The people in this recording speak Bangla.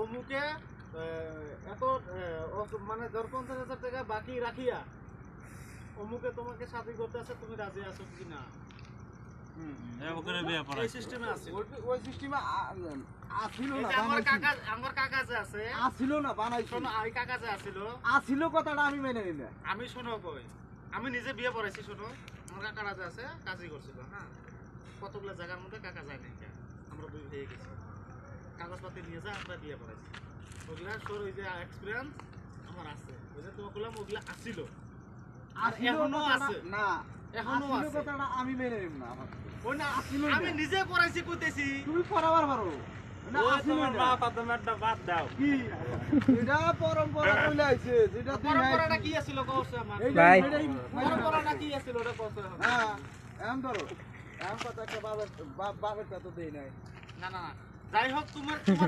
অমুকে এত মানে 50,000 টাকা বাকি রাখিয়া অমুকে তোমাকে শাদি করতে আছে, তুমি রাজি আছো কি না? এই সিস্টেমে আছে। ওই সিস্টেমে আসিল না, আমার কাকা যে আছে আসিল না বানাইছিল। শোনো, এই কাকা যে আছিল আসিল কথাটা আমি মেনে নিই না। আমি শোনো কই, আমি নিজে বিয়ে পড়াইছি। শোনো, আমার কাকারা যে আছে কাজই করছিল, হ্যাঁ, কতগুলো জায়গার মধ্যে কাকা যায় নাই, আমরা দুই হয়ে গেছি, কাগজপাতি নিয়ে যা আমরা বিয়ে পড়াইছি। ওগুলা সর ওই যে এক্সপিরিয়েন্স আমার আছে, ওই যে তোমাকে বললাম ওগুলা আসিল আর এখনো আছে। না, এখনো আছে কথাটা আমি মেনে নিই না। আমার ওই না, আমি নিজে পড়াইছি কইতেছি। তুমি পড়াবার পারো না, তোমার মা ফাতেমাটা বাদ দাও। কি এটা পরম্পরা কইলে আইছে, যেটা তুই পরম্পরাটা কি ছিল কওছ আমার? ভাই পরম্পরাটা কি ছিল ওটা কওছ। হ্যাঁ এম ধরো, এম কথা একটা বাবের তো দেই নাই। না না না, যাই হোক তোমার